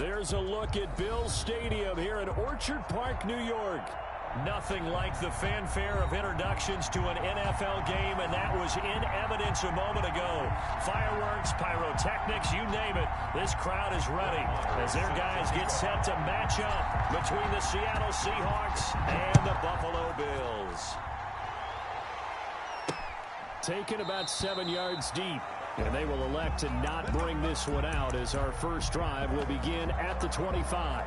There's a look at Bills Stadium here in Orchard Park, New York. Nothing like the fanfare of introductions to an NFL game, and that was in evidence a moment ago. Fireworks, pyrotechnics, you name it. This crowd is ready as their guys get set to match up between the Seattle Seahawks and the Buffalo Bills. Taken about 7 yards deep, and they will elect to not bring this one out as our first drive will begin at the 25.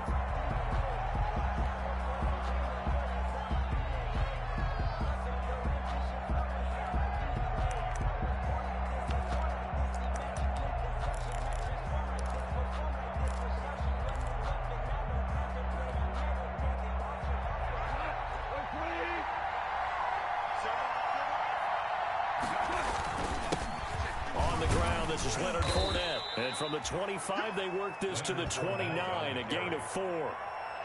This is Leonard Fournette. And from the 25, they worked this to the 29, a gain of 4.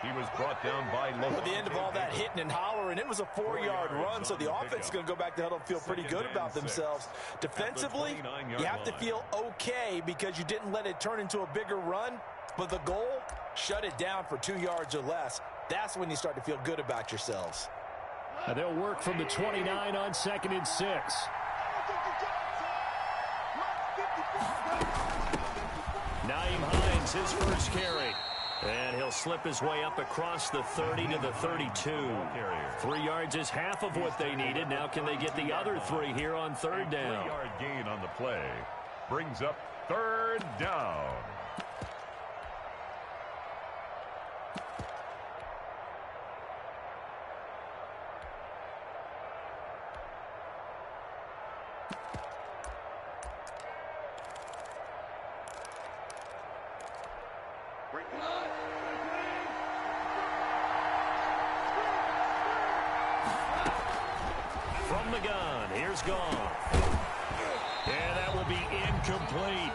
He was brought down by Lowe. At the end of all that hitting and hollering, it was a 4-yard run, so the offense is going to go back to huddle and feel pretty good about themselves. Defensively, you have to feel okay because you didn't let it turn into a bigger run, but the goal, shut it down for 2 yards or less. That's when you start to feel good about yourselves. And they'll work from the 29 on 2nd and 6. Naeem Hines, his first carry. And he'll slip his way up across the 30 to the 32. 3 yards is half of what they needed. Now can they get the other 3 here on 3rd down? 3-yard gain on the play. Brings up 3rd down. From the gun, here's Goff. And that will be incomplete.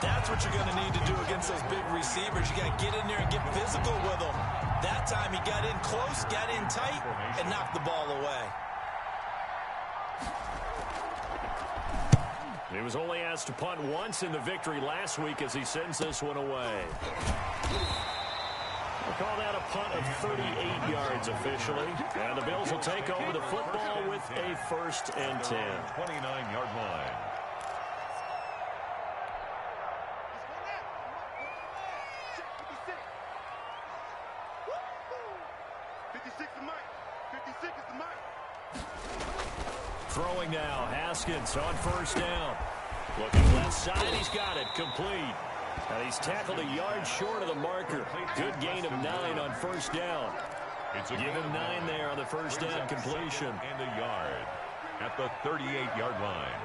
That's what you're going to need to do against those big receivers. You got to get in there and get physical with them. That time he got in close, got in tight, and knocked the ball away. He was only asked to punt once in the victory last week as he sends this one away. We'll call that a punt of 38 yards officially. And the Bills will take over the football with a 1st and 10. 29-yard line. Throwing now, Haskins on 1st down. Looking left side, he's got it, complete. And he's tackled a yard short of the marker. Good gain of 9 on 1st down. Give him 9 there on the 1st down completion. And a yard at the 38-yard line.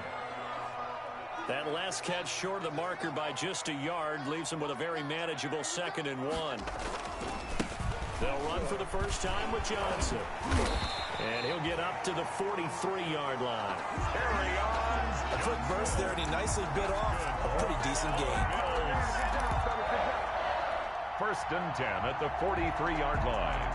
That last catch short of the marker by just a yard leaves him with a very manageable 2nd and 1. They'll run for the first time with Johnson. And he'll get up to the 43-yard line. Carry on. A quick burst there, and he nicely bit off a pretty decent gain. 1st and 10 at the 43-yard line.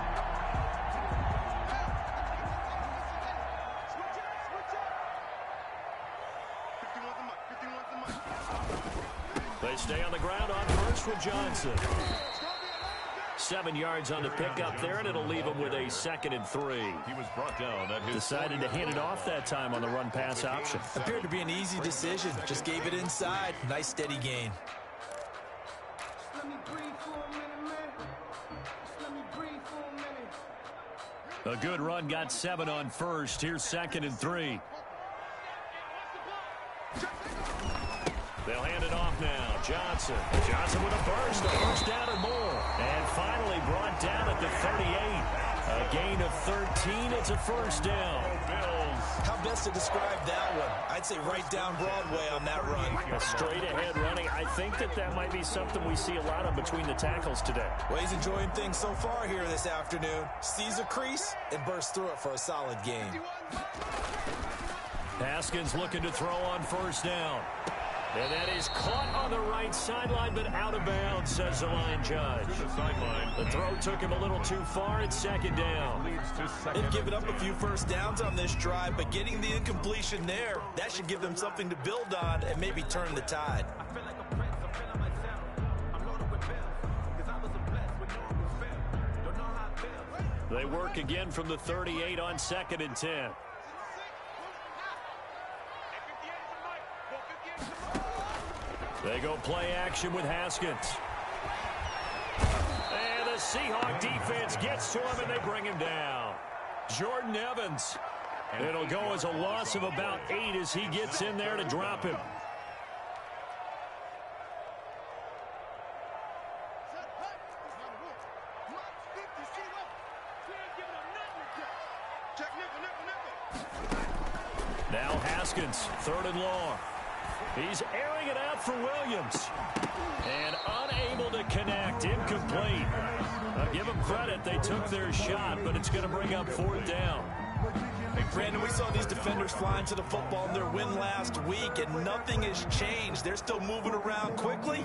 They stay on the ground on 1st with Johnson. 7 yards on the pickup there, and it'll leave him with a 2nd and 3. He was brought down at his decided to hand it off that time on the run-pass option. Appeared to be an easy decision. Just gave it inside. Nice, steady gain. A good run, got 7 on 1st. Here's 2nd and 3. They'll hand it off now. Johnson. Johnson with a burst. A 1st down and more. And finally brought down at the 38. A gain of 13. It's a 1st down. How best to describe that one? I'd say right down Broadway on that run. A straight ahead running. I think that might be something we see a lot of between the tackles today. Well, he's enjoying things so far here this afternoon. Sees a crease and bursts through it for a solid gain. Haskins looking to throw on 1st down. And that is caught on the right sideline, but out of bounds, says the line judge. The throw took him a little too far. It's 2nd down. They've given up a few 1st downs on this drive, but getting the incompletion there, that should give them something to build on and maybe turn the tide. They work again from the 38 on 2nd and 10. They go play action with Haskins. And the Seahawks defense gets to him, and they bring him down. Jordan Evans. It'll go as a loss of about 8 as he gets in there to drop him. Now Haskins, 3rd and long. He's airing it out for Williams. And unable to connect, incomplete. I'll give them credit, they took their shot, but it's going to bring up 4th down. Brandon, we saw these defenders flying to the football in their win last week, and nothing has changed. They're still moving around quickly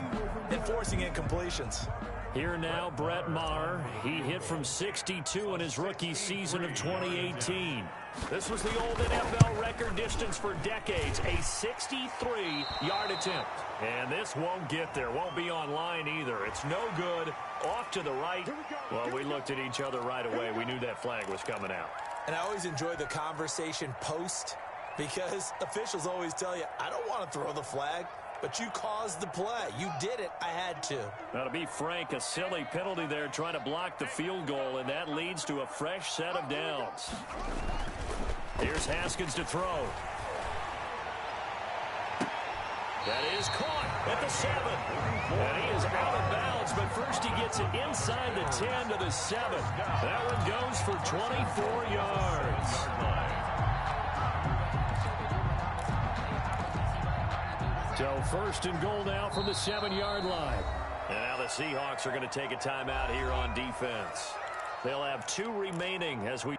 and forcing incompletions. Here now, Brett Maher. He hit from 62 in his rookie season of 2018. This was the old NFL record distance for decades, a 63-yard attempt. And this won't get there, won't be online either. It's no good. Off to the right. Well, we looked at each other right away. We knew that flag was coming out. And I always enjoy the conversation post because officials always tell you, I don't want to throw the flag, but you caused the play. You did it. I had to. Now, to be frank, a silly penalty there trying to block the field goal, and that leads to a fresh set of downs. Here's Haskins to throw. That is caught at the 7. And he is out of bounds, but first he gets it inside the 10 to the 7. That one goes for 24 yards. So 1st and goal now from the 7-yard line. And now the Seahawks are going to take a timeout here on defense. They'll have 2 remaining as we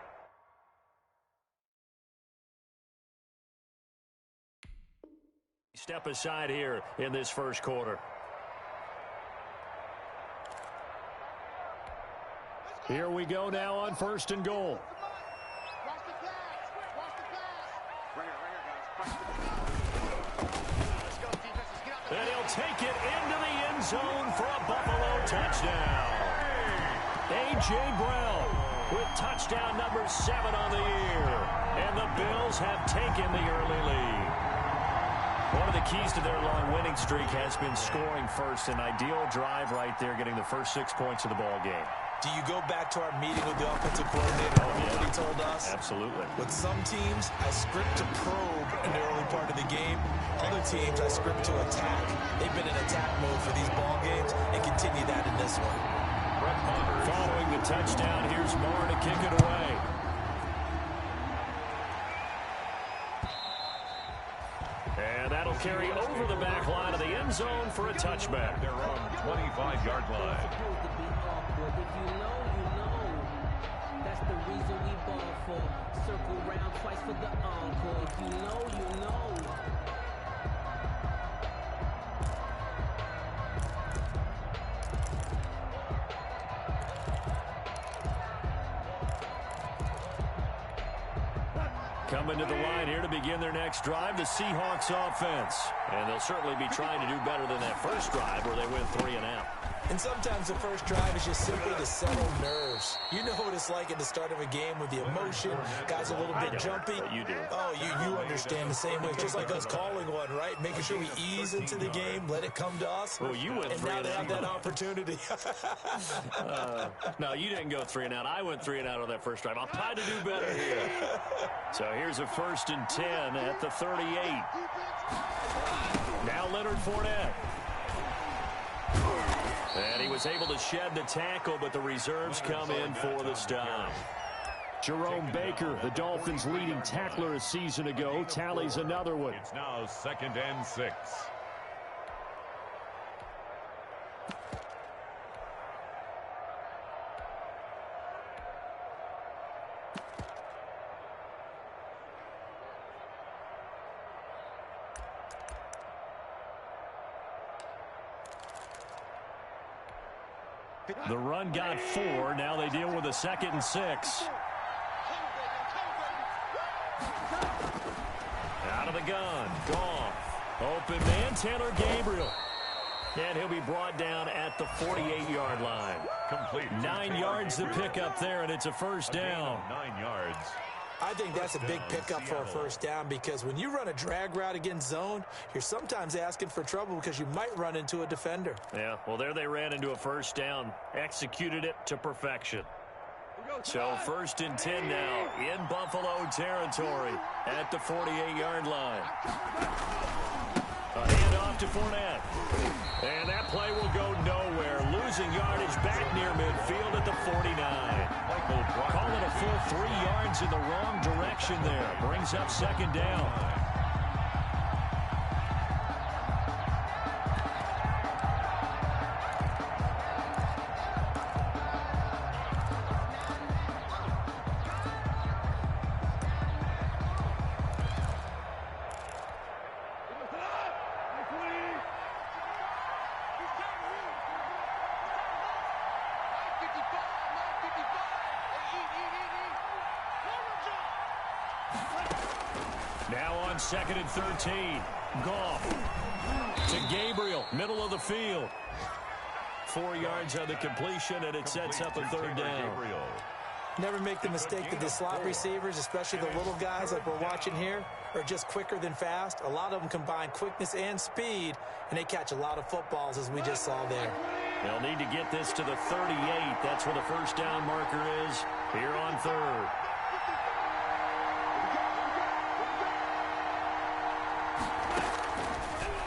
step aside here in this first quarter. Here we go now on 1st and goal. And he'll take it into the end zone for a Buffalo touchdown. A.J. Brown with touchdown number 7 on the year. And the Bills have taken the early lead. One of the keys to their long winning streak has been scoring first. An ideal drive right there, getting the first 6 points of the ball game. Do you go back to our meeting with the offensive coordinator? What he told us? Absolutely. With some teams, I script to probe in the early part of the game. Other teams, I script to attack. They've been in attack mode for these ball games and continue that in this one. Following the touchdown, here's Maher to kick it away. And that'll carry over the back line of the end zone for a touchback. Their own 25-yard line. If you know, you know. That's the reason we ball for. Circle round twice for the encore. If you know, you know. Coming to the line here to begin their next drive, the Seahawks offense. And they'll certainly be trying to do better than that first drive where they went 3 and out. And sometimes the first drive is just simply to settle nerves. You know what it's like at the start of a game with the emotion. Guys a little bit jumpy. You do. Oh, you understand the same way. It's just like us calling one, right? Making sure we ease into the game, let it come to us. Well, you went 3 and now and they out. have that opportunity. No, you didn't go 3 and out. I went 3 and out on that first drive. I'll try to do better here. So here's a 1st and 10 at the 38. Now Leonard Fournette. And he was able to shed the tackle, but the reserves come in for the stop. Jerome Baker, the Dolphins' leading tackler a season ago, tallies another one. It's now 2nd and 6. The run got 4. Now they deal with a 2nd and 6. Out of the gun. Goff. Open man, Taylor Gabriel. And he'll be brought down at the 48-yard line. Complete. 9 yards to pick up there, and it's a first down. 9 yards. I think that's a big pickup for a first down because when you run a drag route against zone, you're sometimes asking for trouble because you might run into a defender. Yeah, well, there they ran into a first down. Executed it to perfection. So 1st and 10 now in Buffalo territory at the 48-yard line. A handoff to Fournette. And that play will go nowhere. Losing yardage back near midfield at the 49. Call it a full 3 yards in the wrong direction there. Brings up 2nd down. Now on 2nd and 13. Goff to Gabriel, middle of the field. 4 yards on the completion, and it sets up a 3rd down. Never make the mistake that the slot receivers, especially the little guys like we're watching here, are just quicker than fast. A lot of them combine quickness and speed, and they catch a lot of footballs, as we just saw there. They'll need to get this to the 38. That's where the first down marker is here on 3rd.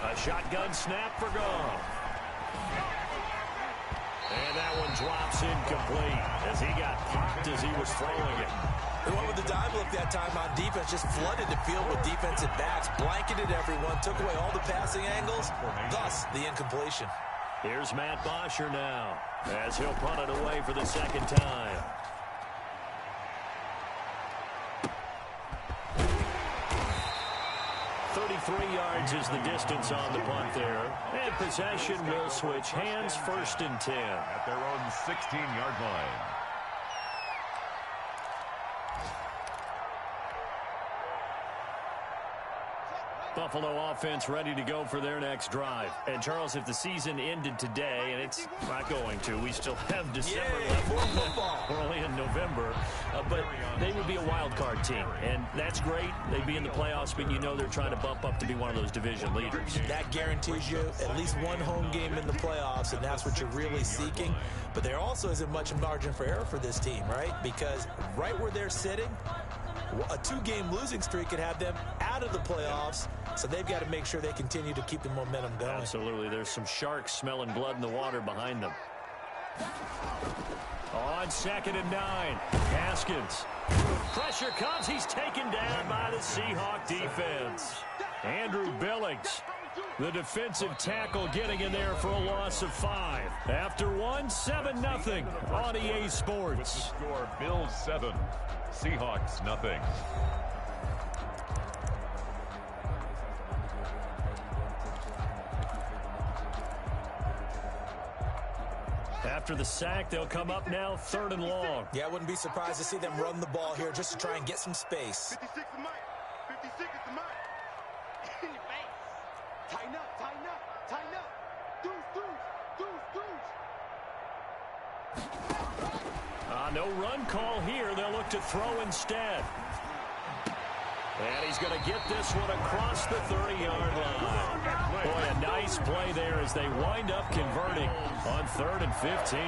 A shotgun snap for Goff. And that one drops incomplete as he got popped as he was throwing it. They went with the dive look that time on defense, just flooded the field with defensive backs, blanketed everyone, took away all the passing angles, thus the incompletion. Here's Matt Bosher now as he'll punt it away for the 2nd time. Yards is the distance on the punt there. And possession will switch hands. 1st and 10. At their own 16-yard line. Buffalo offense ready to go for their next drive. And, Charles, if the season ended today, and it's not going to, we still have December left. More football. We're only in November. But they would be a wild card team. And that's great. They'd be in the playoffs, but you know they're trying to bump up to be one of those division leaders. That guarantees you at least one home game in the playoffs, and that's what you're really seeking. But there also isn't much margin for error for this team, right? Because right where they're sitting, a 2-game losing streak could have them out of the playoffs, so they've got to make sure they continue to keep the momentum going. Absolutely. There's some sharks smelling blood in the water behind them. On 2nd and 9, Haskins. Pressure comes. He's taken down by the Seahawks defense. Andrew Billings, the defensive tackle, getting in there for a loss of 5. After 7-0 on EA Sports. With the score, Bills 7, Seahawks nothing. After the sack, they'll come up now 3rd and long. Yeah, I wouldn't be surprised to see them run the ball here just to try and get some space. 56 is mine. 56 is mine. In your face. Tighten up, tighten up, tighten up. Deuce. No run call here. They'll look to throw instead. And he's going to get this one across the 30-yard line. Boy, a nice play there as they wind up converting on 3rd and 15.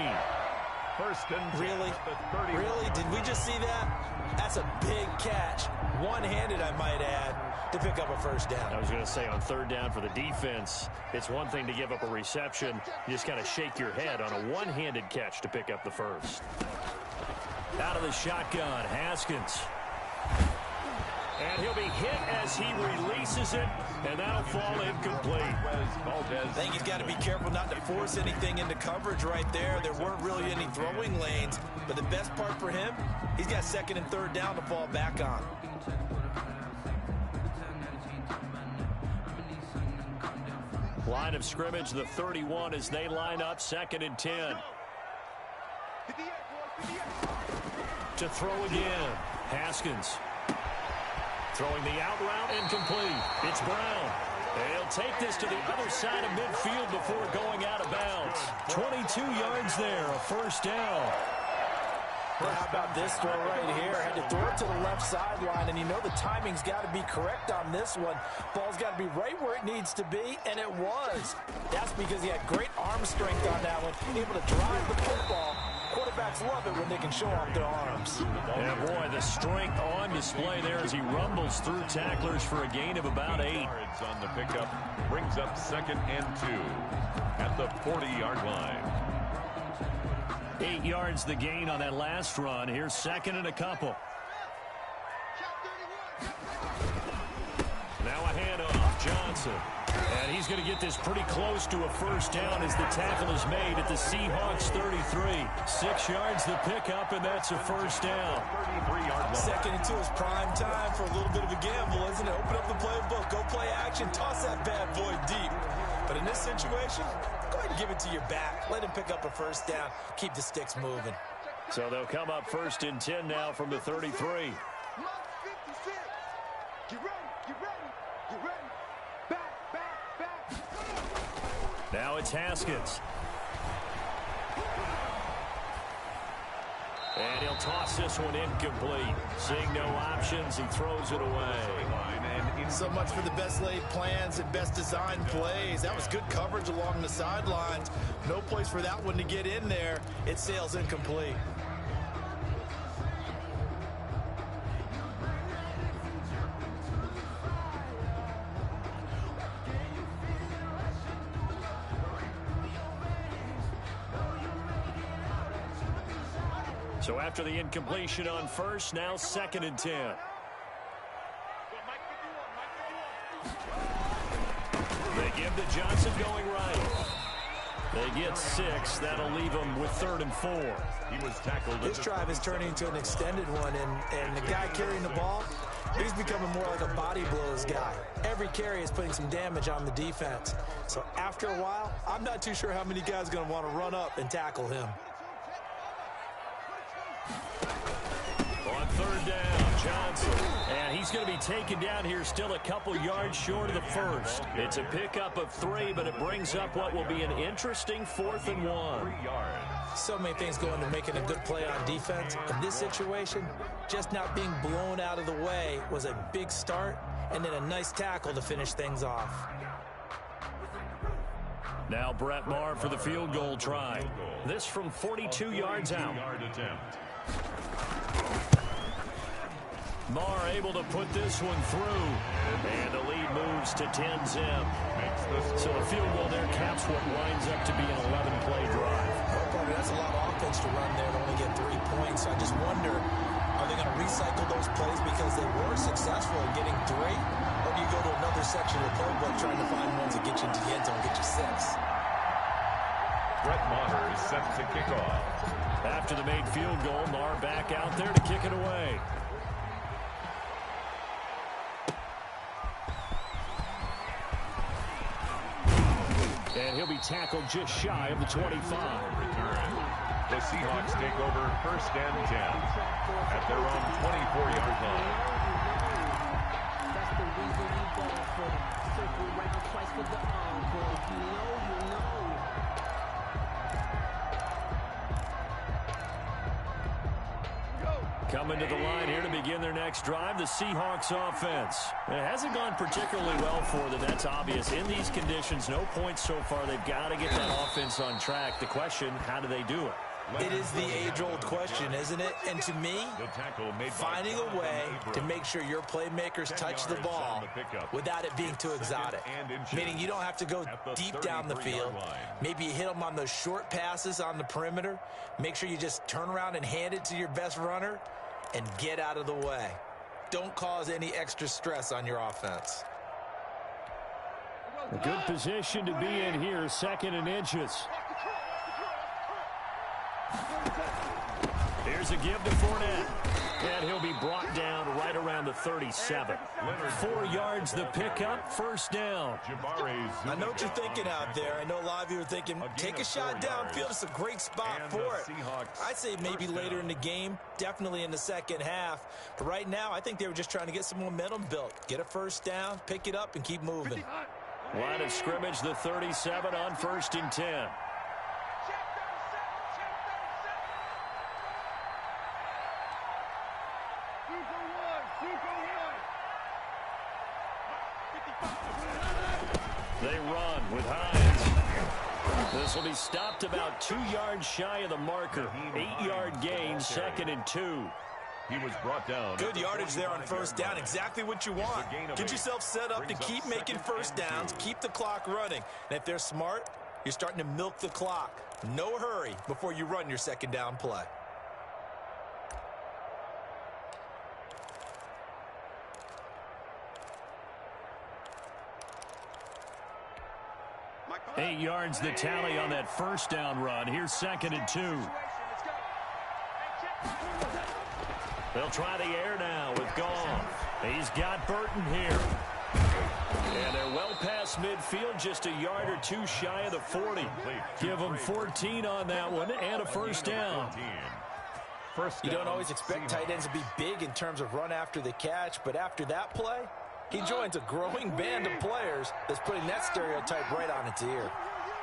First and Really? Really? Did we just see that? That's a big catch. One-handed, I might add, to pick up a first down. I was going to say on 3rd down for the defense, it's one thing to give up a reception. You just kind of shake your head on a one-handed catch to pick up the first. Out of the shotgun, Haskins. And he'll be hit as he releases it, and that'll fall incomplete. I think he's got to be careful not to force anything into coverage right there. There weren't really any throwing lanes, but the best part for him, he's got 2nd and 3rd down to fall back on. Line of scrimmage, the 31 as they line up, 2nd and 10. To throw again, Haskins. Throwing the out route, incomplete. It's Brown. They'll take this to the other side of midfield before going out of bounds. 22 yards there, a first down. Well, how about this throw right here? Had to throw it to the left sideline, and you know the timing's got to be correct on this one. Ball's got to be right where it needs to be, and it was. That's because he had great arm strength on that one, able to drive the football. Quarterbacks love it when they can show off their arms. Yeah, boy, the strength on display there as he rumbles through tacklers for a gain of about 8. Yards on the pickup brings up 2nd and 2 at the 40-yard line. 8 yards the gain on that last run. Here's 2nd and a couple. Now a handoff, Johnson. And he's going to get this pretty close to a first down as the tackle is made at the Seahawks 33. 6 yards the pickup, and that's a first down. 33-yard line. 2nd and 2 is prime time for a little bit of a gamble, isn't it? Open up the playbook, go play action, toss that bad boy deep. But in this situation, go ahead and give it to your back. Let him pick up a first down. Keep the sticks moving. So they'll come up 1st and 10 now from the 33. Get ready, get ready, get ready. Back, back, back. Now it's Haskins. And he'll toss this one incomplete. Seeing no options, he throws it away. So much for the best laid plans and best designed plays. That was good coverage along the sidelines. No place for that one to get in there. It sails incomplete. So after the incompletion on first, now 2nd and 10. They give to Johnson going right. They get 6. That'll leave them with 3rd and 4. He was tackled. This drive is turning into an extended one, and the guy carrying the ball, he's becoming more like a body blows guy. Every carry is putting some damage on the defense. So after a while, I'm not too sure how many guys are going to want to run up and tackle him. On 3rd down, Johnson. And he's going to be taken down here still a couple yards short of the first. It's a pickup of 3, but it brings up what will be an interesting 4th and 1. 3 yards. So many things go into making a good play on defense. In this situation, just not being blown out of the way was a big start, and then a nice tackle to finish things off. Now Brett Maher for the field goal try. This from 42 yards out. Maher able to put this one through. And the lead moves to 10-zip. So the field goal there caps what winds up to be an 11-play drive. Well, that's a lot of offense to run there to only get 3 points. So I just wonder, are they going to recycle those plays because they were successful in getting 3? Or do you go to another section of the playbook trying to find ones that get you into the end zone and get you 6? Brett Maher is set to kick off. After the made field goal, Maher back out there to kick it away. And he'll be tackled just shy of the 25. Return. The Seahawks take over 1st and 10 at their own 24-yard line. That's the reason we ball for. Circle round twice for the encore. If you know, you know. Coming to the line here to begin their next drive, the Seahawks offense. It hasn't gone particularly well for them, that's obvious. In these conditions, no points so far. They've got to get that offense on track. The question, how do they do it? It is the age-old question, isn't it? And to me, finding a way to make sure your playmakers touch the ball without it being too exotic. Meaning you don't have to go deep down the field. Maybe you hit them on those short passes on the perimeter. Make sure you just turn around and hand it to your best runner and get out of the way. Don't cause any extra stress on your offense. A good position to be in here, 2nd and inches. Here's a give to Fournette. And he'll be brought down right around the 37. 4 yards the pickup, first down. I know what you're thinking out there. I know a lot of you are thinking, take a shot downfield. It's a great spot for it. I'd say maybe later in the game, definitely in the second half. But right now, I think they were just trying to get some momentum built. Get a first down, pick it up, and keep moving. Line of scrimmage, the 37 on 1st and 10. They run with Hines. This will be stopped about 2 yards shy of the marker. 8-yard gain, 2nd and 2. He was brought down. Good yardage there on 1st down. Exactly what you want. Get yourself set up to keep making 1st downs, keep the clock running. And if they're smart, you're starting to milk the clock. No hurry before you run your 2nd down play. Eight yards the tally on that 1st down run. Here's 2nd and 2. They'll try the air now with Goff. He's got Burton here. And they're well past midfield, just a yard or 2 shy of the 40. Give them 14 on that one and a 1st down. You don't always expect tight ends to be big in terms of run after the catch, but after that play, he joins a growing band of players that's putting that stereotype right on its ear.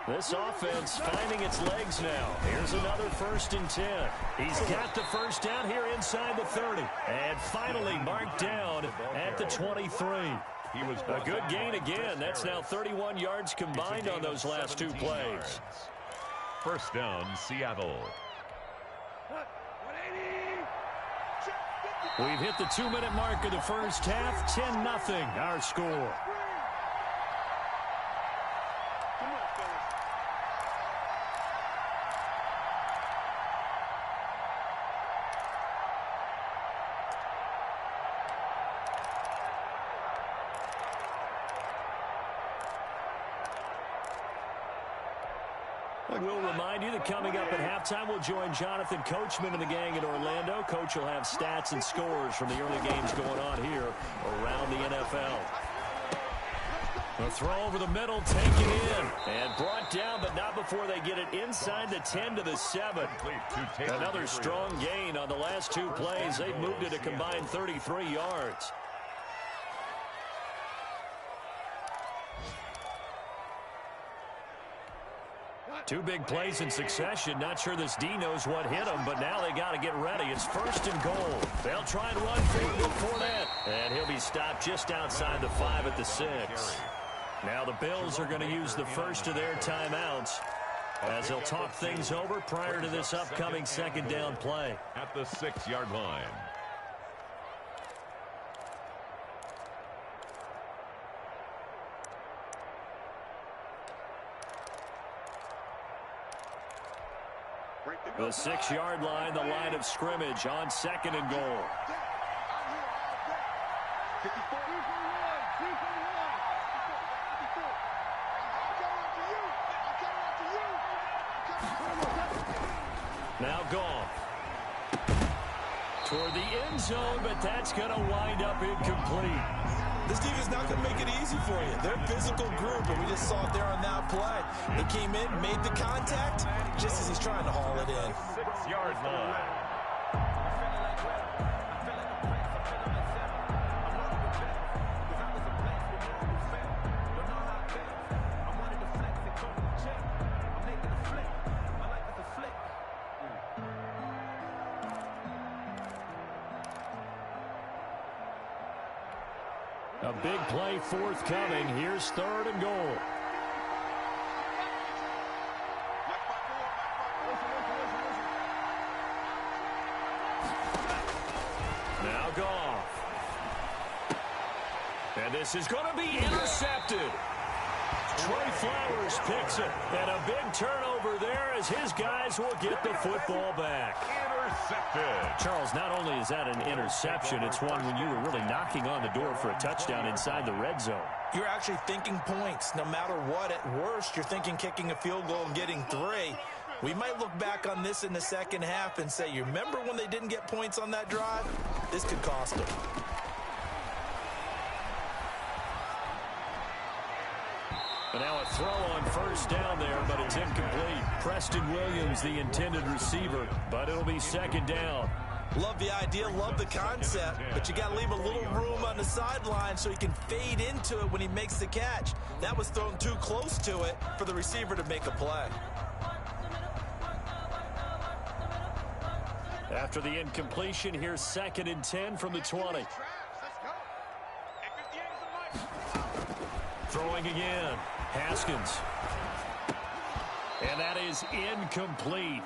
This offense finding its legs now. Here's another 1st and 10. He's got the 1st down here inside the 30. And finally marked down at the 23. A good gain again. That's now 31 yards combined on those last 2 plays. 1st down, Seattle. We've hit the 2-minute mark of the 1st half. 10-0 our score. We'll remind you that coming up at halftime, we'll join Jonathan Coachman and the gang in Orlando. Coach will have stats and scores from the early games going on here around the NFL. A throw over the middle, taken in, and brought down, but not before they get it inside the 10 to the 7. Another strong gain on the last 2 plays. They've moved it a combined 33 yards. Two big plays in succession. Not sure this D knows what hit him, but now they got to get ready. It's 1st and goal. They'll try and run for it with Fortnite. And he'll be stopped just outside the 5 at the 6. Now the Bills are going to use the first of their timeouts as they'll talk things over prior to this upcoming 2nd down play. At the 6-yard line. The 6-yard line, the line of scrimmage on 2nd and goal. Now Goff. Toward the end zone, but that's going to wind up incomplete. This defense is not going to make it easy for you. They're a physical group, and we just saw it there on that play. He came in, made the contact, just as he's trying to haul it in. 6-yard line. A big play forthcoming. Here's 3rd and goal. Now Goff. And this is going to be intercepted. Trey Flowers picks it. And a big turnover there as his guys will get the football back. Intercepted. Charles, not only is that an interception, it's one when you were really knocking on the door for a touchdown inside the red zone. You're actually thinking points. No matter what, at worst, you're thinking kicking a field goal and getting 3. We might look back on this in the 2nd half and say, you remember when they didn't get points on that drive? This could cost them. And now a throw on 1st down there, but it's incomplete. Preston Williams, the intended receiver, but it'll be 2nd down. Love the idea, love the concept, but you got to leave a little room on the sideline so he can fade into it when he makes the catch. That was thrown too close to it for the receiver to make a play. After the incompletion, here's 2nd and 10 from the 20. Throwing again. Haskins. And that is incomplete.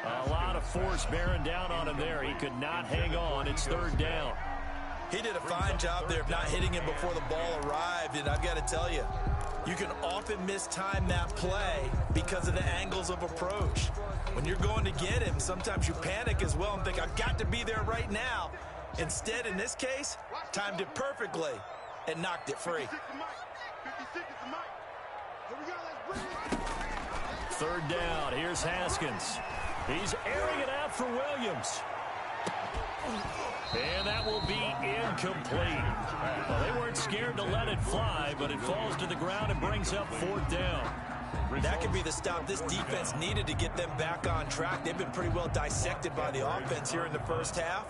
A lot of force bearing down on him there. He could not hang on. It's 3rd down. He did a fine job there of not hitting him before the ball arrived, and I've got to tell you, you can often mistime that play because of the angles of approach. When you're going to get him, sometimes you panic as well and think, I've got to be there right now. Instead, in this case, timed it perfectly and knocked it free. 3rd down. Here's Haskins. He's airing it out for Williams. And that will be incomplete. Well, they weren't scared to let it fly, but it falls to the ground and brings up 4th down. That could be the stop this defense needed to get them back on track. They've been pretty well dissected by the offense here in the first half.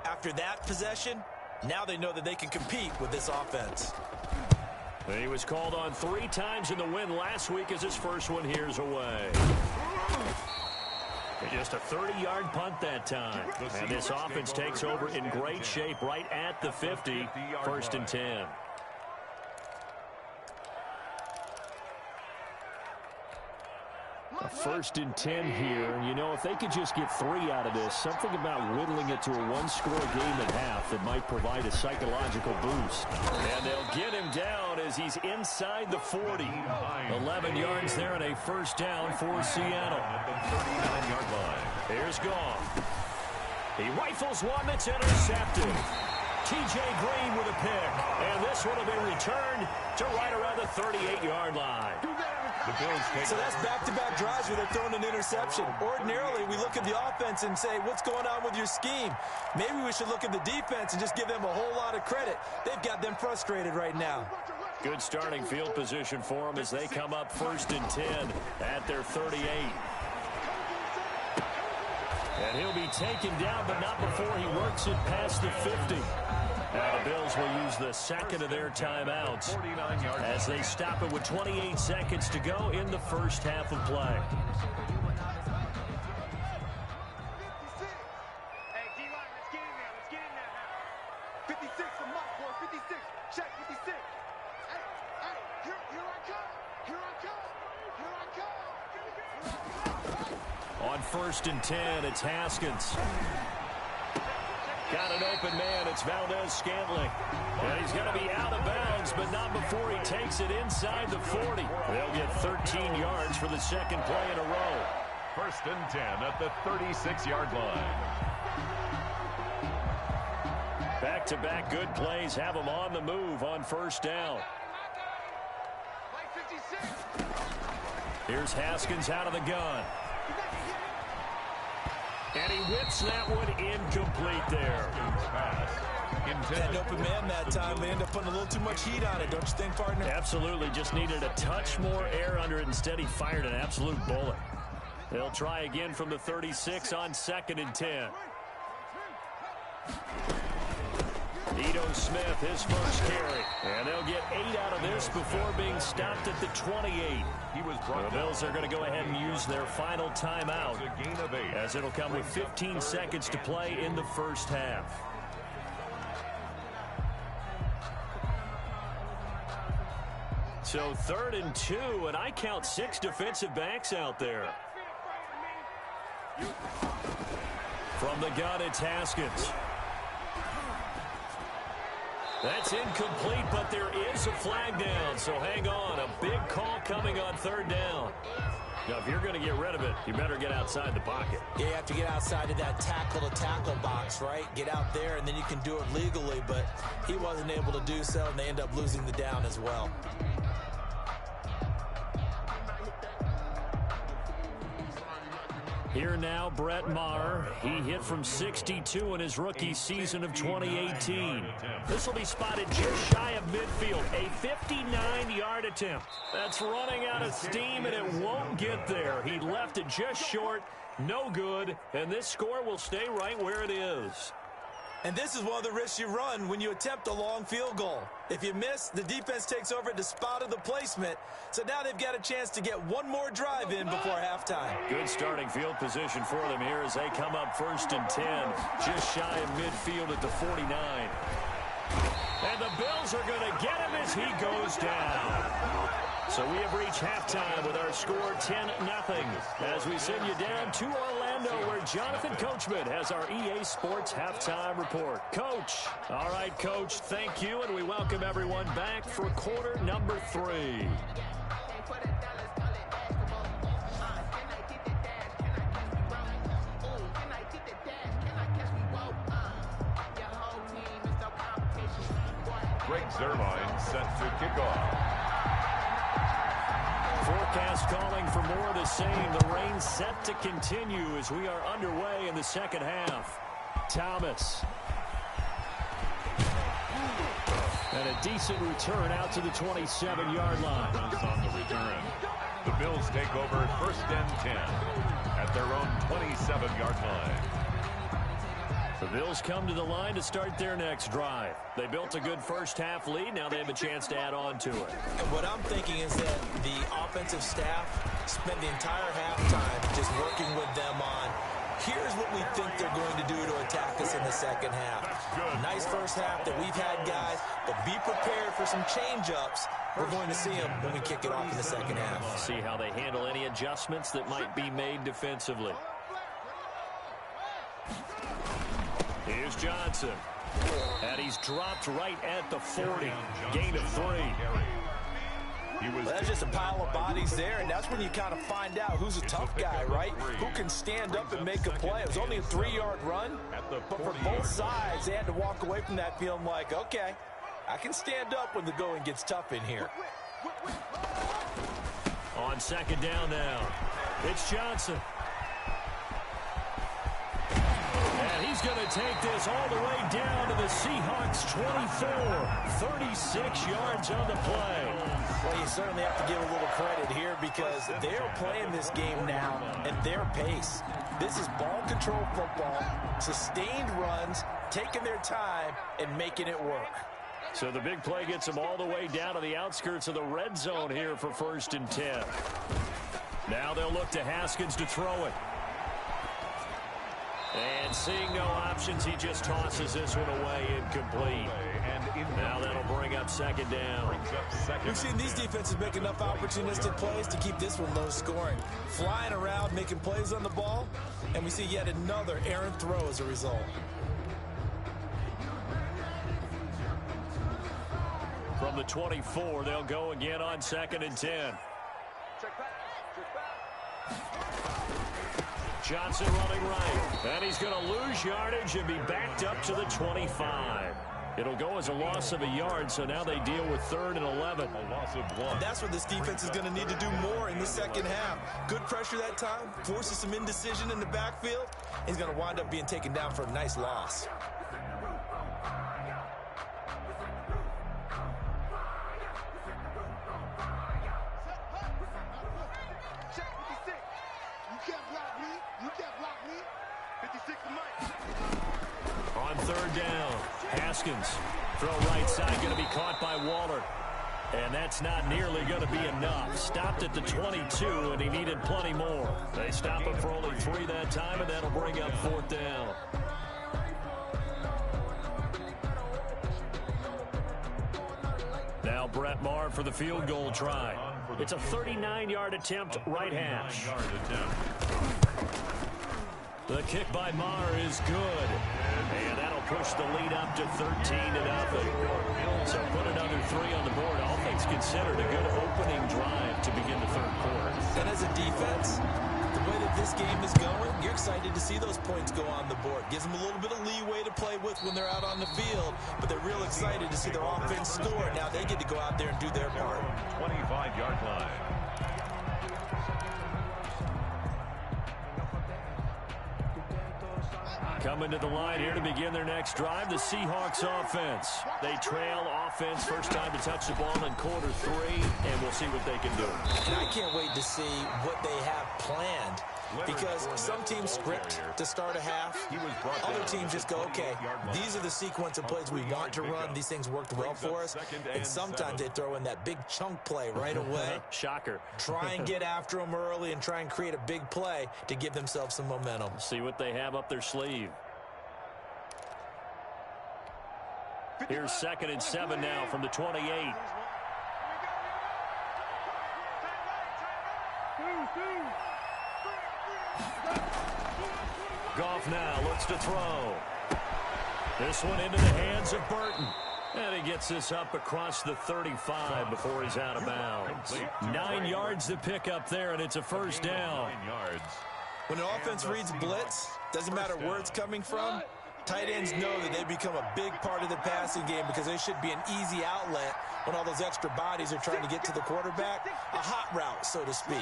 After that possession, now they know that they can compete with this offense. He was called on 3 times in the win last week as his first one here's away. Just a 30-yard punt that time. And this offense takes over in great shape right at the 50, 1st and 10. A 1st and 10 here. And, you know, if they could just get 3 out of this, something about whittling it to a 1-score game at half that might provide a psychological boost. And they'll get him down as he's inside the 40. 11 yards there and a 1st down for Seattle. 39-yard line. Here's Goff. He rifles one that's intercepted. T.J. Green with a pick. And this one will be returned to right around the 38-yard line. So that's back-to-back drives where they're throwing an interception. Ordinarily, we look at the offense and say, what's going on with your scheme? Maybe we should look at the defense and just give them a whole lot of credit. They've got them frustrated right now. Good starting field position for them as they come up 1st and 10 at their 38. And he'll be taken down, but not before he works it past the 50. Now the Bills will use the 2nd of their timeouts as they stop it with 28 seconds to go in the first half of play. Hey, D-line, let's get in there. Let's get in there now. 56 for Mike, boy. 56. Check 56. Hey, here I come. Here I come. Here I come. On 1st and 10, it's Haskins. Got an open man. It's Valdez-Scantling. And he's going to be out of bounds, but not before he takes it inside the 40. They'll get 13 yards for the 2nd play in a row. 1st and 10 at the 36-yard line. Back-to-back good plays have them on the move on 1st down. Here's Haskins out of the gun. And he whips that one incomplete there. That open man that time, they end up putting a little too much heat on it, don't you think, partner? Absolutely. Just needed a touch more air under it. Instead, he fired an absolute bullet. They'll try again from the 36 on 2nd and 10. Ito Smith, his first carry. And they'll get 8 out of this before being stopped at the 28. The Bills are going to go ahead and use their final timeout as it'll come with 15 seconds to play in the first half. So 3rd and 2, and I count 6 defensive backs out there. From the gun, it's Haskins. That's incomplete, but there is a flag down, so hang on. A big call coming on 3rd down. Now, if you're going to get rid of it, you better get outside the pocket. Yeah, you have to get outside of that tackle-to-tackle box, right? Get out there, and then you can do it legally, but he wasn't able to do so, and they end up losing the down as well. Here now, Brett Maher. He hit from 62 in his rookie season of 2018. This will be spotted just shy of midfield. A 59-yard attempt. That's running out of steam, and it won't get there. He left it just short. No good, and this score will stay right where it is. And this is one of the risks you run when you attempt a long field goal. If you miss, the defense takes over at the spot of the placement. So now they've got a chance to get one more drive in before halftime. Good starting field position for them here as they come up 1st and 10, just shy of midfield at the 49. And the Bills are going to get him as he goes down. So we have reached halftime with our score 10-0 as we send you down to Orlando where Jonathan Coachman has our EA Sports halftime report. Coach. All right, Coach, thank you, and we welcome everyone back for quarter number 3. Greg Zerline set to kick off. Forecast calling for more of the same. The rain set to continue as we are underway in the second half. Thomas. And a decent return out to the 27-yard line. On the return. The Bills take over 1st and 10 at their own 27-yard line. The Bills come to the line to start their next drive. They built a good first half lead. Now they have a chance to add on to it. And what I'm thinking is that the offensive staff spent the entire halftime just working with them on, here's what we think they're going to do to attack us in the second half. Nice first half that we've had, guys, but be prepared for some change-ups. We're going to see them when we kick it off in the second half. See how they handle any adjustments that might be made defensively. Here's Johnson. And he's dropped right at the 40. Gain of 3. Well, that's just a pile of bodies there, and that's when you kind of find out who's a tough guy, right? Who can stand up and make a play. It was only a 3-yard run, but for both sides, they had to walk away from that feeling like, okay, I can stand up when the going gets tough in here. On second down now, it's Johnson. And he's going to take this all the way down to the Seahawks 24. 36 yards on the play. Well, you certainly have to give a little credit here because they're playing this game now at their pace. This is ball control football, sustained runs, taking their time, and making it work. So the big play gets them all the way down to the outskirts of the red zone here for 1st and 10. Now they'll look to Haskins to throw it. And seeing no options, he just tosses this one away incomplete. Now that'll bring up second down. We've seen these defenses make enough opportunistic plays to keep this one low scoring. Flying around, making plays on the ball, and we see yet another errant throw as a result. From the 24, they'll go again on 2nd and 10. Johnson running right, and he's going to lose yardage and be backed up to the 25. It'll go as a loss of a yard, so now they deal with 3rd and 11. A loss of 1. And that's what this defense is going to need to do more in the second half. Good pressure that time, forces some indecision in the backfield. He's going to wind up being taken down for a nice loss. On 3rd down, Haskins. Throw right side, going to be caught by Waller. And that's not nearly going to be enough. Stopped at the 22, and he needed plenty more. They stop him for only 3 that time, and that'll bring up 4th down. Now Brett Maher for the field goal try. It's a 39-yard attempt, right hash. The kick by Maher is good. And that'll push the lead up to 13-0. So put another 3 on the board. All things considered, a good opening drive to begin the 3rd quarter. And as a defense, the way that this game is going, you're excited to see those points go on the board. Gives them a little bit of leeway to play with when they're out on the field, but they're real excited to see their offense score. Now they get to go out there and do their part. 25-yard line. Coming to the line here to begin their next drive, the Seahawks offense. They trail offense, first time to touch the ball in quarter 3, and we'll see what they can do. And I can't wait to see what they have planned, because some teams script to start a half. Other teams just go, okay, these are the sequence of plays we want to run. These things worked well for us. And sometimes they throw in that big chunk play right away. Shocker. Try and get after them early and try and create a big play to give themselves some momentum. See what they have up their sleeve. Here's 2nd and 7 now from the 28. Goff now looks to throw. This one into the hands of Burton. And he gets this up across the 35 before he's out of bounds. 9 yards to pick up there, and it's a first down. When an offense reads blitz, doesn't matter where it's coming from, tight ends know that they become a big part of the passing game because they should be an easy outlet when all those extra bodies are trying to get to the quarterback. A hot route, so to speak.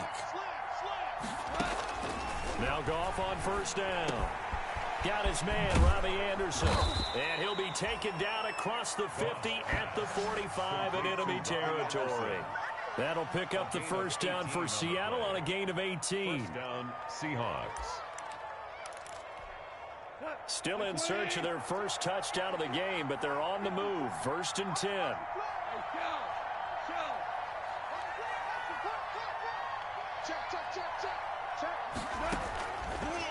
Now Goff on first down. Got his man, Robbie Anderson. And he'll be taken down across the 50 at the 45 in enemy territory. That'll pick up the first down for Seattle on a gain of 18. First down, Seahawks. Still in search of their first touchdown of the game, but they're on the move. 1st and 10.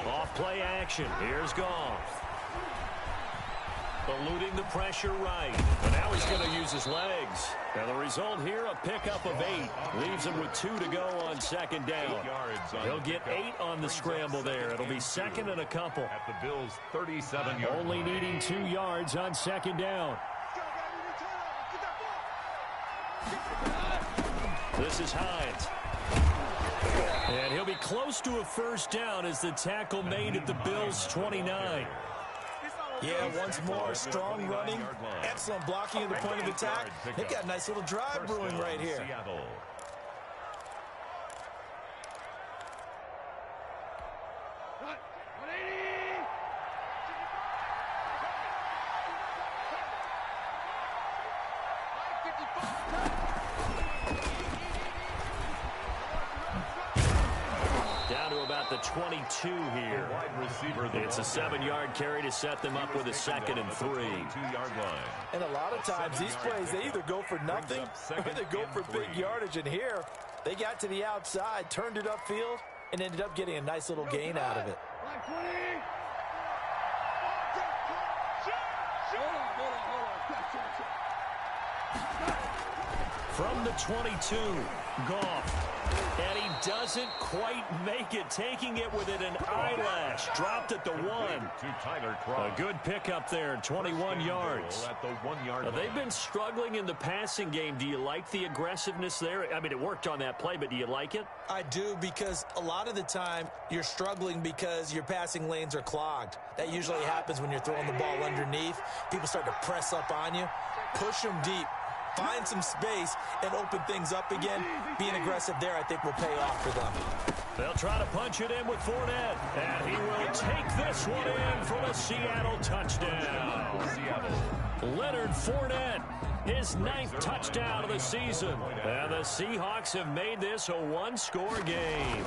Off play action. Here's Goff. Eluding the pressure right. But now he's going to use his legs. Now the result here, a pickup of 8. Leaves him with 2 to go on 2nd down. He'll get 8 on the scramble there. It'll be 2nd and a couple. At the Bills' 37-yard Only line. needing 2 yards on 2nd down. This is Hines. And he'll be close to a first down as the tackle made at the Bills' 29. Yeah, once more, strong running, excellent blocking at the point of attack. They've got a nice little drive brewing right here. Seattle. Down to about the 22 here. It's a 7-yard carry to set them up with a 2nd and 3. 2-yard line. And a lot of times these plays, they either go for nothing or they go for big yardage. And here, they got to the outside, turned it upfield, and ended up getting a nice little gain out of it. From the 22, Goff. And he doesn't quite make it, taking it within an eyelash. Dropped at the 1. A good pickup there, 21 yards. At the 1-yard line. They've been struggling in the passing game. Do you like the aggressiveness there? I mean, it worked on that play, but do you like it? I do, because a lot of the time you're struggling because your passing lanes are clogged. That usually happens when you're throwing the ball underneath. People start to press up on you. Push them deep. Find some space and open things up again. Being aggressive there, I think, will pay off for them. They'll try to punch it in with Fournette. And he will take this one in for a Seattle touchdown. Leonard Fournette, his 9th touchdown of the season. And the Seahawks have made this a 1-score game.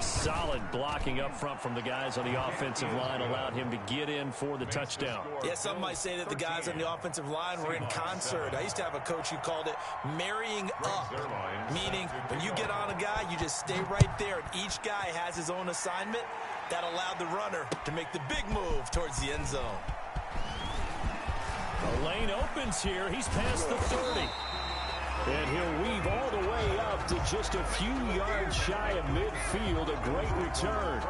Solid blocking up front from the guys on the offensive line allowed him to get in for the touchdown. Yeah, some might say that the guys on the offensive line were in concert. I used to have a coach who called it marrying up, meaning when you get on a guy, you just stay right there, and each guy has his own assignment. That allowed the runner to make the big move towards the end zone. The lane opens here. He's past the 30. And he'll weave all the way up to just a few yards shy of midfield. A great return.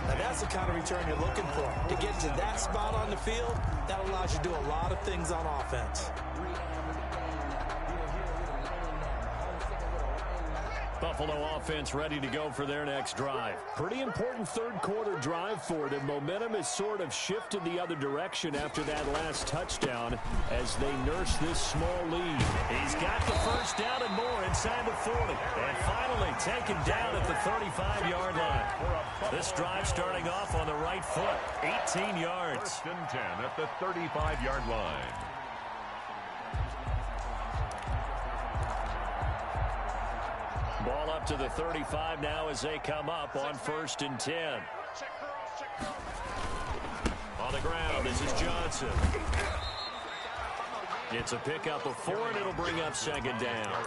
Now that's the kind of return you're looking for. To get to that spot on the field, that allows you to do a lot of things on offense. Buffalo offense ready to go for their next drive. Pretty important third-quarter drive for them. Momentum has sort of shifted the other direction after that last touchdown as they nurse this small lead. He's got the first down and more inside the 40. And finally, taken down at the 35-yard line. This drive starting off on the right foot. 18 yards. First and 10 at the 35-yard line. Ball up to the 35 now as they come up on 1st and 10. On the ground, this is Johnson. It's a pickup of 4, and it'll bring up 2nd down.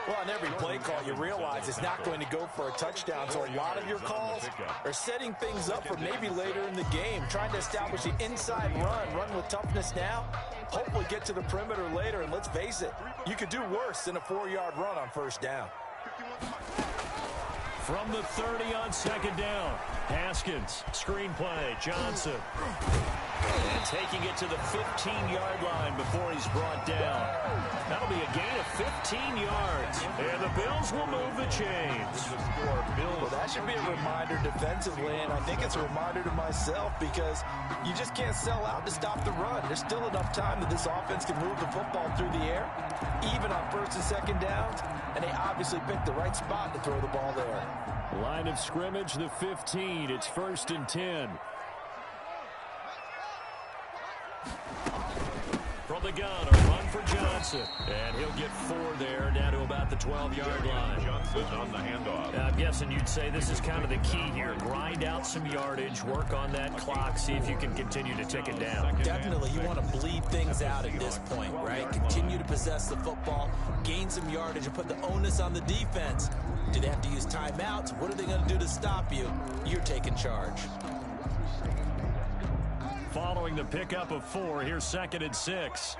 Well, on every play call, you realize it's not going to go for a touchdown, so a lot of your calls are setting things up for maybe later in the game, trying to establish the inside run with toughness now, hopefully get to the perimeter later, and let's face it, you could do worse than a 4-yard run on 1st down. From the 30 on 2nd down, Haskins, screen play, Johnson. And taking it to the 15-yard line before he's brought down. That'll be a gain of 15 yards. And the Bills will move the chains. Well, that should be a reminder defensively, and I think it's a reminder to myself because you just can't sell out to stop the run. There's still enough time that this offense can move the football through the air, even on 1st and 2nd downs, and they obviously picked the right spot to throw the ball there. Line of scrimmage, the 15. It's 1st and 10. From the gun, a run for Johnson. And he'll get 4 there, down to about the 12-yard line. Johnson on the handoff. I'm guessing you'd say this is kind of the key here. Grind out some yardage, work on that clock, see if you can continue to tick it down. Definitely, you want to bleed things out at this point, right? Continue to possess the football, gain some yardage, and put the onus on the defense. Do they have to use timeouts? What are they going to do to stop you? You're taking charge. Following the pickup of 4, here's 2nd and 6.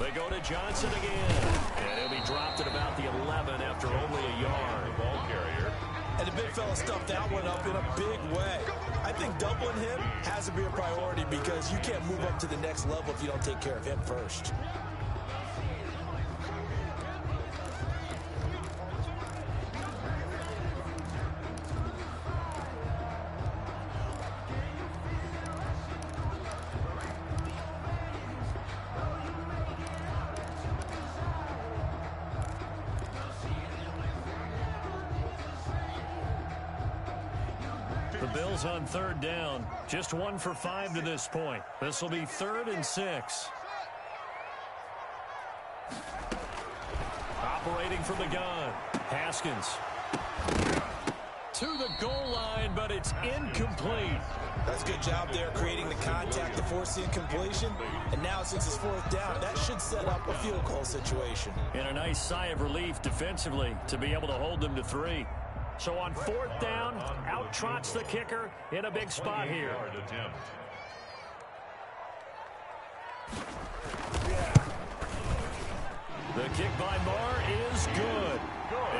They go to Johnson again. And he'll be dropped at about the 11 after only a yard. Ball carrier. And the big fella stuffed that one up in a big way. I think doubling him has to be a priority because you can't move up to the next level if you don't take care of him first. Bills on 3rd down. Just 1 for 5 to this point. This will be 3rd and 6. Operating from the gun. Haskins. To the goal line, but it's incomplete. That's a good job there, creating the contact to force the incompletion. And now, since it's 4th down, that should set up a field goal situation. And a nice sigh of relief defensively to be able to hold them to 3. So on 4th down, out trots the kicker in a big spot here. The kick by Marr is good.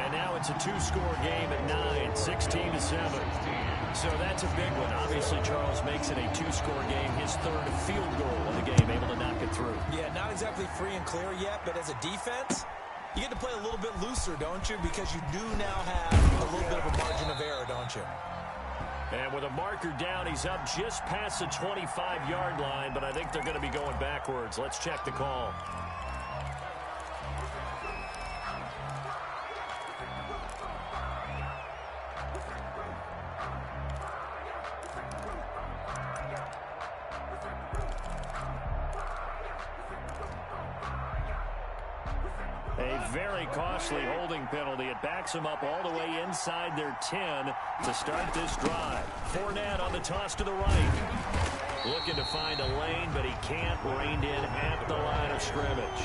And now it's a 2-score game at 9, 16-7. So that's a big one. Obviously, Charles makes it a 2-score game, his 3rd field goal of the game, able to knock it through. Yeah, not exactly free and clear yet, but as a defense, you get to play a little bit looser, don't you? Because you do now have a little bit of a margin of error, don't you? And with a marker down, he's up just past the 25-yard line, but I think they're going to be going backwards. Let's check the call. A very costly holding penalty. It backs them up all the way inside their 10 to start this drive. Fournette on the toss to the right. Looking to find a lane, but he can't. Reined in at the line of scrimmage.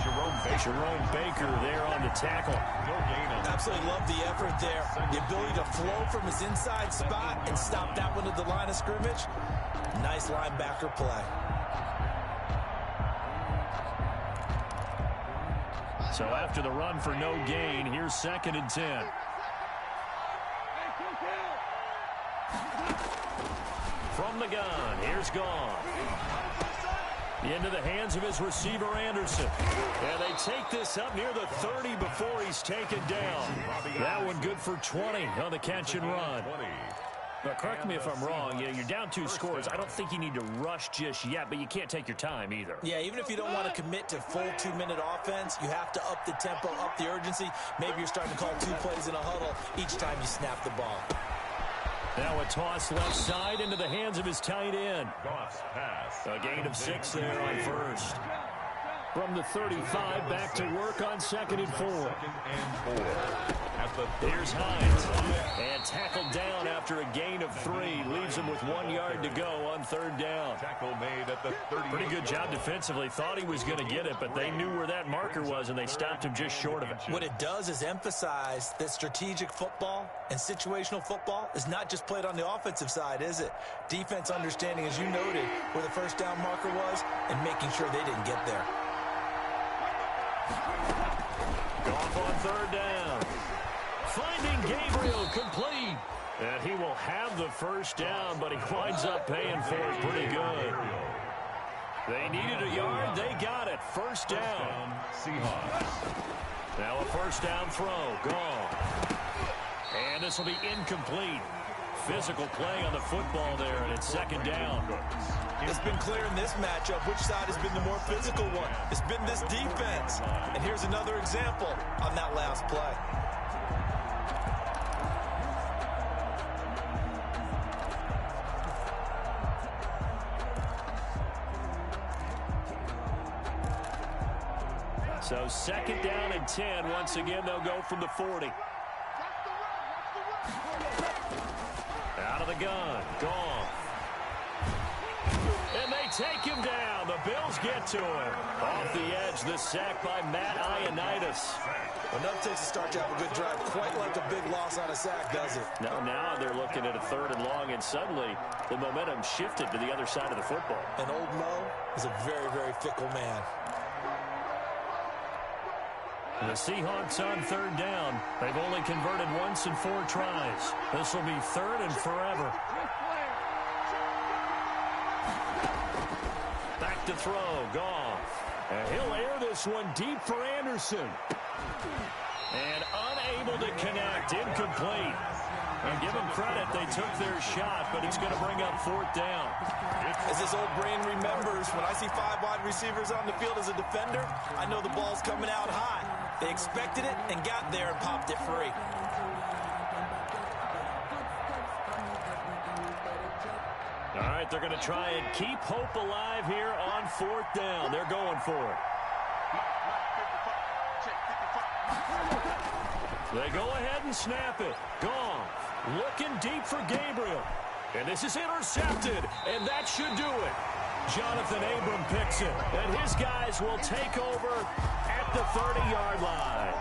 Jerome Baker there on the tackle. Absolutely love the effort there. The ability to flow from his inside spot and stop that one at the line of scrimmage. Nice linebacker play. So after the run for no gain, here's 2nd and 10. From the gun, here's Gone. Into the hands of his receiver, Anderson. And they take this up near the 30 before he's taken down. That one good for 20 on the catch and run. But correct me if I'm wrong. You know, you're down 2 scores. I don't think you need to rush just yet, but you can't take your time either. Yeah, even if you don't want to commit to full 2-minute offense, you have to up the tempo, up the urgency. Maybe you're starting to call 2 plays in a huddle each time you snap the ball. Now a toss left side into the hands of his tight end. Pass. A gain of 6 there on first. From the 35, back to work on 2nd and 4. Here's Hines. And tackled down after a gain of 3. Leaves him with 1 yard to go on 3rd down. Tackle made at the 30. Pretty good job defensively. Thought he was going to get it, but they knew where that marker was, and they stopped him just short of it. What it does is emphasize that strategic football and situational football is not just played on the offensive side, is it? Defense understanding, as you noted, where the 1st down marker was and making sure they didn't get there. Off on 3rd down. Finding Gabriel complete. And he will have the 1st down, but he winds up paying for it pretty good. They needed a yard. They got it. 1st down. Seahawks. Now a 1st down throw. Gone. And this will be incomplete. Physical play on the football there, and it's 2nd down. It's been clear in this matchup which side has been the more physical one. It's been this defense. And here's another example on that last play. So 2nd down and 10. Once again, they'll go from the 40. Out of the gun. Gone. And they take him down. The Bills get to him. Off the edge, the sack by Matt Ioannidis. Enough takes to start to have a good drive. Quite like a big loss on a sack, does it? Now they're looking at a 3rd and long, and suddenly the momentum shifted to the other side of the football. And old Mo is a very, very fickle man. The Seahawks on 3rd down. They've only converted once in 4 tries. This will be 3rd and forever. Back to throw. Goff. And he'll air this one deep for Anderson. And unable to connect. Incomplete. And give them credit, they took their shot, but he's going to bring up 4th down. As this old brain remembers, when I see 5 wide receivers on the field as a defender, I know the ball's coming out high. They expected it and got there and popped it free. All right, they're going to try and keep hope alive here on 4th down. They're going for it. They go ahead and snap it. Gone. Looking deep for Gabriel. And this is intercepted, and that should do it. Jonathan Abram picks it, and his guys will take over at the 30-yard line.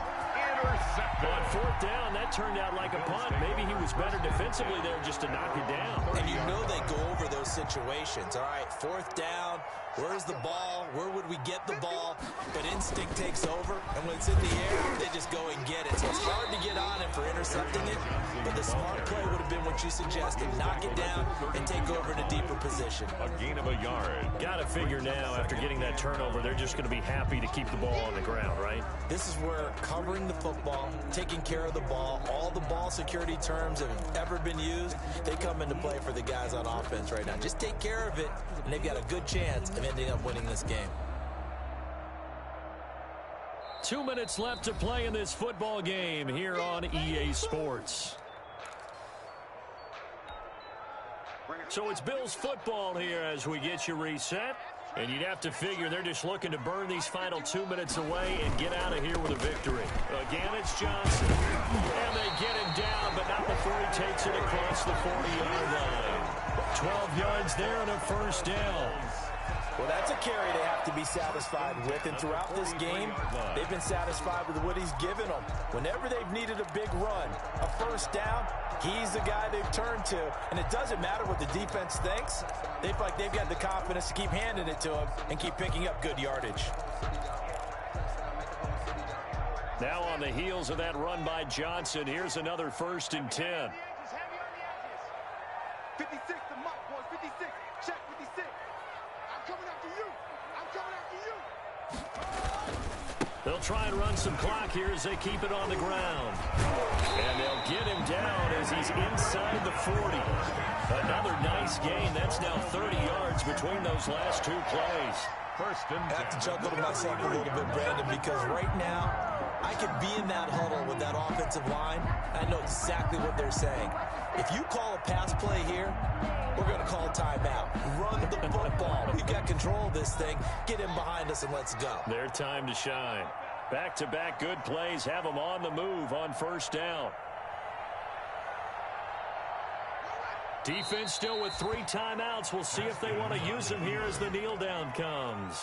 Intercepted. On 4th down, that turned out like a punt. Maybe he was better defensively there just to knock it down. And you know they go over those situations. All right, 4th down. Where's the ball? Where would we get the ball? But instinct takes over, and when it's in the air, they just go and get it. So it's hard to get on him for intercepting it, but the smart play would have been what you suggested. Knock it down and take over in a deeper position. A gain of a yard. Got to figure now, after getting that turnover, they're just going to be happy to keep the ball on the ground, right? This is where covering the football, taking care of the ball, all the ball security terms that have ever been used, they come into play for the guys on offense right now. Just take care of it, and they've got a good chance of ending up winning this game. 2 minutes left to play in this football game here on EA Sports. So it's Bills football here as we get you reset. And you'd have to figure they're just looking to burn these final 2 minutes away and get out of here with a victory. Again, it's Johnson. And they get him down, but not before he takes it across the 40-yard line. 12 yards there and a 1st down. Well, that's a carry they have to be satisfied with, and throughout this game, they've been satisfied with what he's given them. Whenever they've needed a big run, a 1st down, he's the guy they've turned to, and it doesn't matter what the defense thinks. They feel like they've got the confidence to keep handing it to him and keep picking up good yardage. Now on the heels of that run by Johnson, here's another 1st and 10. 56 to Mike, boys. 56. Check 56. I'm coming after you. I'm coming after you. They'll try and run some clock here as they keep it on the ground. And they'll get him down as he's inside the 40. Another nice gain. That's now 30 yards between those last two plays. First and 10. I have to chuckle to myself a little bit, Brandon, because right now I could be in that huddle with that offensive line. I know exactly what they're saying. If you call a pass play here, we're going to call timeout. Run the football. We've got control of this thing. Get him behind us and let's go. Their time to shine. Back-to-back good plays have them on the move on first down. Defense still with 3 timeouts. We'll see if they want to use them here as the kneel down comes.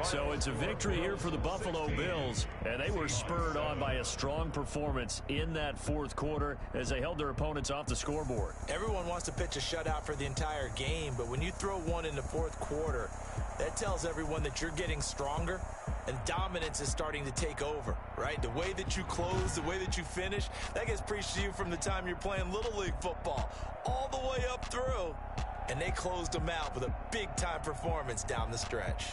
So it's a victory here for the Buffalo Bills, and they were spurred on by a strong performance in that fourth quarter as they held their opponents off the scoreboard. Everyone wants to pitch a shutout for the entire game, but when you throw one in the fourth quarter, that tells everyone that you're getting stronger and dominance is starting to take over, right? The way that you close, the way that you finish, that gets preached to you from the time you're playing Little League football all the way up through. And they closed them out with a big-time performance down the stretch.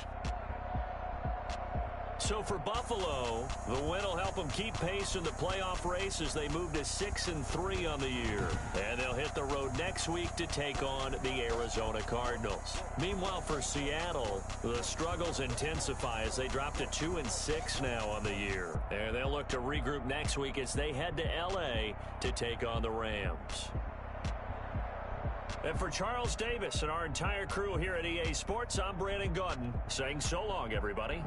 So for Buffalo, the win will help them keep pace in the playoff race as they move to 6-3 on the year. And they'll hit the road next week to take on the Arizona Cardinals. Meanwhile, for Seattle, the struggles intensify as they drop to 2-6 now on the year. And they'll look to regroup next week as they head to L.A. to take on the Rams. And for Charles Davis and our entire crew here at EA Sports, I'm Brandon Gaudin saying so long, everybody.